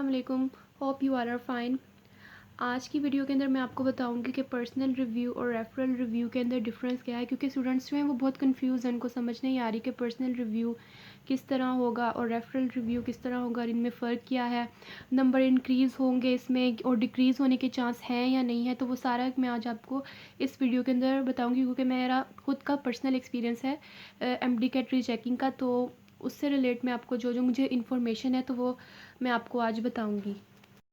अस्सलाम वालेकुम। Hope you are fine. आज की वीडियो के अंदर मैं आपको बताऊंगी कि पर्सनल रिव्यू और रेफरल रिव्यू के अंदर डिफरेंस क्या है, क्योंकि स्टूडेंट्स जो हैं वो बहुत कंफ्यूज हैं, उनको समझ नहीं आ रही कि पर्सनल रिव्यू किस तरह होगा और रेफरल रिव्यू किस तरह होगा, इनमें फ़र्क क्या है, नंबर इंक्रीज़ होंगे इसमें और डिक्रीज़ होने के चांस हैं या नहीं है। तो वो सारा मैं आज आपको इस वीडियो के अंदर बताऊँगी, क्योंकि मेरा खुद का पर्सनल एक्सपीरियंस है MD कैट रीचेकिंग का। तो उससे रिलेट मैं आपको जो जो मुझे इन्फॉर्मेशन है तो वो मैं आपको आज बताऊंगी।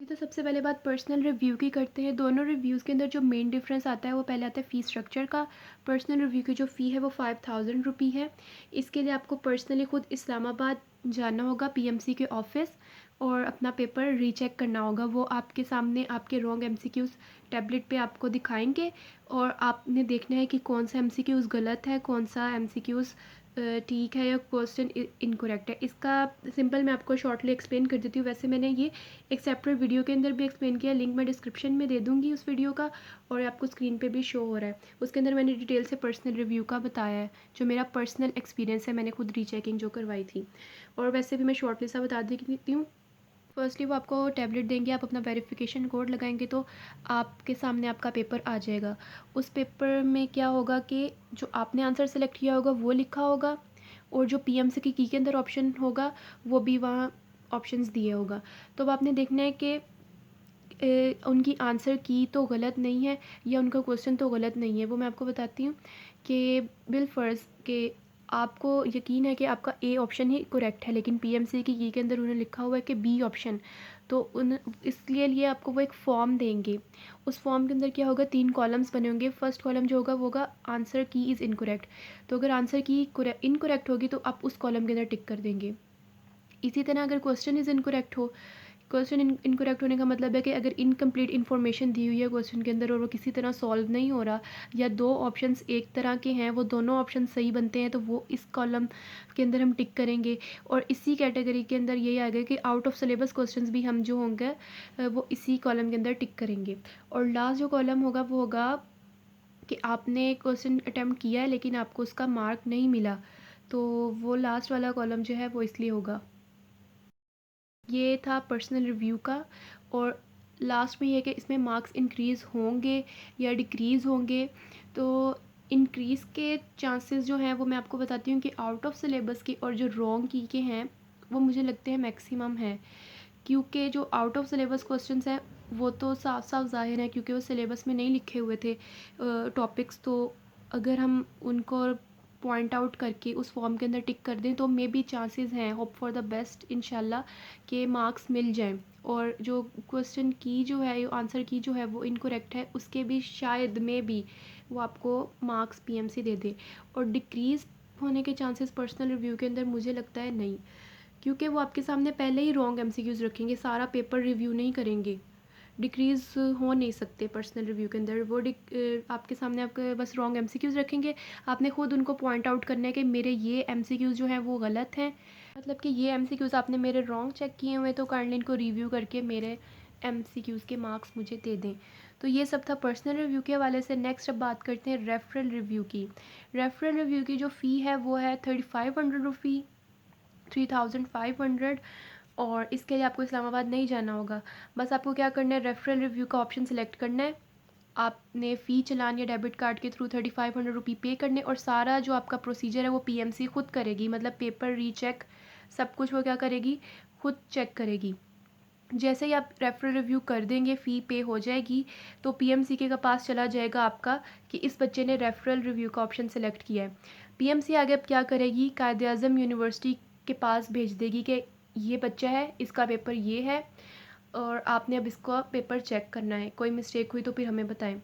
तो सबसे पहले बात पर्सनल रिव्यू की करते हैं। दोनों रिव्यूज़ के अंदर जो मेन डिफरेंस आता है वो पहले आता है फ़ी स्ट्रक्चर का। पर्सनल रिव्यू की जो फ़ी है वो 5000 रुपी है। इसके लिए आपको पर्सनली खुद इस्लामाबाद जाना होगा पीएमसी के ऑफिस और अपना पेपर रीचेक करना होगा। वो आपके सामने आपके रॉन्ग एमसीक्यूज़ टैबलेट पे आपको दिखाएंगे और आपने देखना है कि कौन सा एमसीक्यूज़ गलत है, कौन सा एमसीक्यूज़ ठीक है या क्वेश्चन इनकरेक्ट है। इसका सिंपल मैं आपको शॉर्टली एक्सप्लेन कर देती हूँ। वैसे मैंने ये एक सेपरेट वीडियो के अंदर भी एक्सप्लेन किया, लिंक मैं डिस्क्रिप्शन में दे दूँगी उस वीडियो का, और आपको स्क्रीन पे भी शो हो रहा है। उसके अंदर मैंने डिटेल से पर्सनल रिव्यू का बताया है, जो मेरा पर्सनल एक्सपीरियंस है, मैंने खुद रीचेकिंग जो करवाई थी। और वैसे भी मैं शॉर्टली सा बता देती हूँ। फर्स्टली वो आपको टैबलेट देंगे, आप अपना वेरिफिकेशन कोड लगाएंगे तो आपके सामने आपका पेपर आ जाएगा। उस पेपर में क्या होगा कि जो आपने आंसर सेलेक्ट किया होगा वो लिखा होगा, और जो पीएमसी की के अंदर ऑप्शन होगा वो भी वहाँ ऑप्शंस दिए होगा। तो अब आपने देखना है कि उनकी आंसर की तो गलत नहीं है या उनका क्वेश्चन तो गलत नहीं है। वो मैं आपको बताती हूँ कि बिलफ़र्ज़ के आपको यकीन है कि आपका ए ऑप्शन ही करेक्ट है, लेकिन पीएमसी की के अंदर उन्होंने लिखा हुआ है कि बी ऑप्शन। तो उन इसलिए लिए आपको वो एक फॉर्म देंगे। उस फॉर्म के अंदर क्या होगा, 3 कॉलम्स बने होंगे। फर्स्ट कॉलम जो होगा वो होगा आंसर की इज़ इनकरेक्ट। तो अगर आंसर की इनकरेक्ट होगी तो आप उस कॉलम के अंदर टिक कर देंगे। इसी तरह अगर क्वेश्चन इज़ इनकरेक्ट हो, क्वेश्चन इनकरेक्ट होने का मतलब है कि अगर इनकम्प्लीट इन्फॉर्मेशन दी हुई है क्वेश्चन के अंदर और वो किसी तरह सॉल्व नहीं हो रहा, या दो ऑप्शंस एक तरह के हैं, वो दोनों ऑप्शन सही बनते हैं, तो वो इस कॉलम के अंदर हम टिक करेंगे। और इसी कैटेगरी के अंदर यही आएगा कि आउट ऑफ सिलेबस क्वेश्चंस भी हम जो होंगे वो इसी कॉलम के अंदर टिक करेंगे। और लास्ट जो कॉलम होगा वो होगा कि आपने क्वेश्चन अटैम्प्ट किया है लेकिन आपको उसका मार्क नहीं मिला, तो वो लास्ट वाला कॉलम जो है वो इसलिए होगा। ये था पर्सनल रिव्यू का। और लास्ट में ये कि इसमें मार्क्स इंक्रीज़ होंगे या डिक्रीज़ होंगे। तो इंक्रीज़ के चांसेस जो हैं वो मैं आपको बताती हूँ कि आउट ऑफ सिलेबस की और जो रॉन्ग की के हैं वो मुझे लगते हैं मैक्सिमम है, क्योंकि जो आउट ऑफ सिलेबस क्वेश्चंस हैं वो तो साफ साफ ज़ाहिर है, क्योंकि वो सिलेबस में नहीं लिखे हुए थे टॉपिक्स। तो अगर हम उनको पॉइंट आउट करके उस फॉर्म के अंदर टिक कर दें तो मे बी चांसेस हैं, होप फॉर द बेस्ट इंशाल्लाह, कि मार्क्स मिल जाएं। और जो क्वेश्चन की जो है, आंसर की जो है वो इनकरेक्ट है, उसके भी शायद मे बी वो आपको मार्क्स पीएमसी दे दे। और डिक्रीज़ होने के चांसेस पर्सनल रिव्यू के अंदर मुझे लगता है नहीं, क्योंकि वो आपके सामने पहले ही रॉन्ग एमसीक्यूज़ रखेंगे, सारा पेपर रिव्यू नहीं करेंगे। डिक्रीज़ हो नहीं सकते पर्सनल रिव्यू के अंदर। वो आपके सामने आपके बस रॉन्ग एमसीक्यूज़ रखेंगे। आपने खुद उनको पॉइंट आउट करना है कि मेरे ये एमसीक्यूज़ जो हैं वो गलत हैं, मतलब कि ये एमसीक्यूज़ आपने मेरे रॉन्ग चेक किए हुए, तो काइंडली इनको रिव्यू करके मेरे एमसीक्यूज़ के मार्क्स मुझे दे दें। तो ये सब था पर्सनल रिव्यू के हवाले से। नेक्स्ट अब बात करते हैं रेफरल रिव्यू की। रेफरल रिव्यू की जो फ़ी है वो है 3500 रुपी, 3500। और इसके लिए आपको इस्लामाबाद नहीं जाना होगा। बस आपको क्या करना है, रेफरल रिव्यू का ऑप्शन सेलेक्ट करना है। आपने फ़ी चलान या डेबिट कार्ड के थ्रू 3500 रुपी पे करने, और सारा जो आपका प्रोसीजर है वो पीएमसी खुद करेगी, मतलब पेपर रीचेक सब कुछ वो क्या करेगी, खुद चेक करेगी। जैसे ही आप रेफरल रिव्यू कर देंगे, फ़ी पे हो जाएगी, तो पीएमसी के पास चला जाएगा आपका कि इस बच्चे ने रेफरल रिव्यू का ऑप्शन सेलेक्ट किया है। पीएमसी आगे अब क्या करेगी, कायदे आज़म यूनिवर्सिटी के पास भेज देगी कि ये बच्चा है, इसका पेपर ये है, और आपने अब इसका पेपर चेक करना है, कोई मिस्टेक हुई तो फिर हमें बताएं।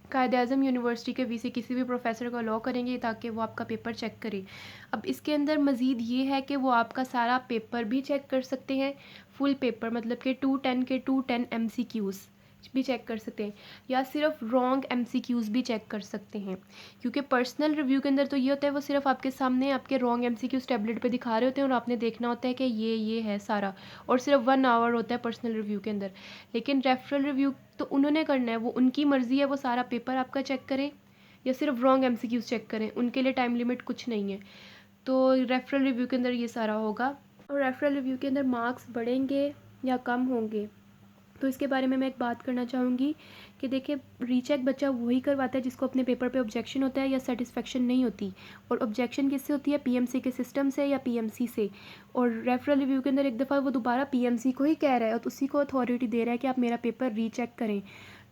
कायदे आज़म यूनिवर्सिटी के वीसी किसी भी प्रोफेसर को अलाउ करेंगे ताकि वो आपका पेपर चेक करे। अब इसके अंदर मज़ीद ये है कि वो आपका सारा पेपर भी चेक कर सकते हैं, फुल पेपर, मतलब कि 210 के 210 एमसीक्यूज़ भी चेक कर सकते हैं, या सिर्फ रॉन्ग एमसीक्यूज़ भी चेक कर सकते हैं। क्योंकि पर्सनल रिव्यू के अंदर तो ये होता है वो सिर्फ आपके सामने आपके रॉन्ग एमसीक्यूज़ टैबलेट पे दिखा रहे होते हैं और आपने देखना होता है कि ये है सारा, और सिर्फ 1 आवर होता है पर्सनल रिव्यू के अंदर। लेकिन रेफरल रिव्यू तो उन्होंने करना है, वो उनकी मर्ज़ी है, वो सारा पेपर आपका चेक करें या सिर्फ रॉन्ग एमसीक्यूज़ चेक करें, उनके लिए टाइम लिमिट कुछ नहीं है। तो रेफरल रिव्यू के अंदर ये सारा होगा। और रेफरल रिव्यू के अंदर मार्क्स बढ़ेंगे या कम होंगे। तो इसके बारे में मैं एक बात करना चाहूँगी कि देखिए, रीचेक बच्चा वही करवाता है जिसको अपने पेपर पे ऑब्जेक्शन होता है या सेटिस्फेक्शन नहीं होती। और ऑब्जेक्शन किससे होती है? पीएमसी के सिस्टम से या पीएमसी से। और रेफरल रिव्यू के अंदर एक दफ़ा वो दोबारा पीएमसी को ही कह रहा है और उसी को अथॉरिटी दे रहा है कि आप मेरा पेपर रीचेक करें।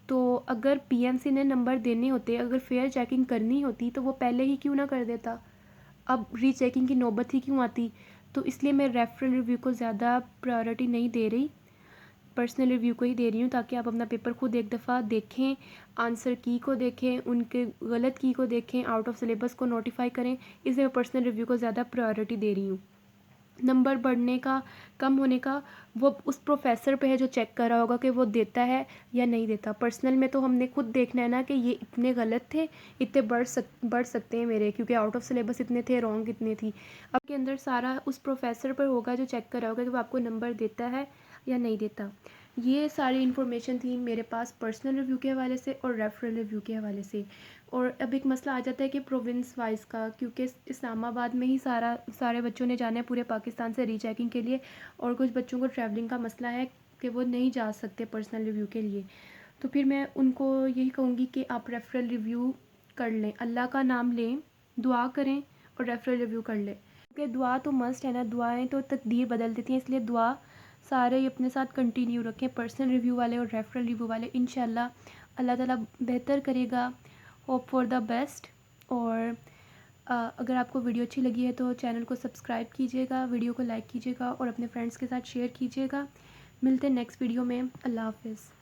तो अगर पीएमसी ने नंबर देने होते, अगर फेयर चेकिंग करनी होती, तो वो पहले ही क्यों ना कर देता? अब रीचेकिंग की नौबत ही क्यों आती? तो इसलिए मैं रेफरल रिव्यू को ज़्यादा प्रायोरिटी नहीं दे रही, पर्सनल रिव्यू को ही दे रही हूँ, ताकि आप अपना पेपर खुद एक दफ़ा देखें, आंसर की को देखें, उनके गलत की को देखें, आउट ऑफ सिलेबस को नोटिफाई करें। इसलिए मैं पर्सनल रिव्यू को ज़्यादा प्रायोरिटी दे रही हूँ। नंबर बढ़ने का, कम होने का, वो उस प्रोफेसर पे है जो चेक कर रहा होगा कि वो देता है या नहीं देता। पर्सनल में तो हमने खुद देखना है ना कि ये इतने गलत थे, इतने बढ़ सकते हैं मेरे, क्योंकि आउट ऑफ सिलेबस इतने थे, रॉन्ग इतने थी। अब के अंदर सारा उस प्रोफेसर पर होगा जो चेक कर रहा होगा कि वो आपको नंबर देता है या नहीं देता। ये सारी इन्फॉर्मेशन थी मेरे पास पर्सनल रिव्यू के हवाले से और रेफरल रिव्यू के हवाले से। और अब एक मसला आ जाता है कि प्रोविंस वाइज़ का, क्योंकि इस्लामाबाद में ही सारे बच्चों ने जाना है पूरे पाकिस्तान से रीचेकिंग के लिए, और कुछ बच्चों को ट्रैवलिंग का मसला है कि वो नहीं जा सकते पर्सनल रिव्यू के लिए। तो फिर मैं उनको यही कहूँगी कि आप रेफरल रिव्यू कर लें, अल्लाह का नाम लें, दुआ करें और रेफरल रिव्यू कर लें, क्योंकि दुआ तो मस्ट है ना, दुआएं तो तकदीर बदल देती हैं। इसलिए दुआ सारे ही अपने साथ कंटिन्यू रखें, पर्सनल रिव्यू वाले और रेफरल रिव्यू वाले। इंशाल्लाह अल्लाह ताला बेहतर करेगा। Hope for the best. और अगर आपको वीडियो अच्छी लगी है तो चैनल को सब्सक्राइब कीजिएगा, वीडियो को लाइक कीजिएगा और अपने फ्रेंड्स के साथ शेयर कीजिएगा। मिलते हैं नेक्स्ट वीडियो में। अल्लाह हाफ़िज़।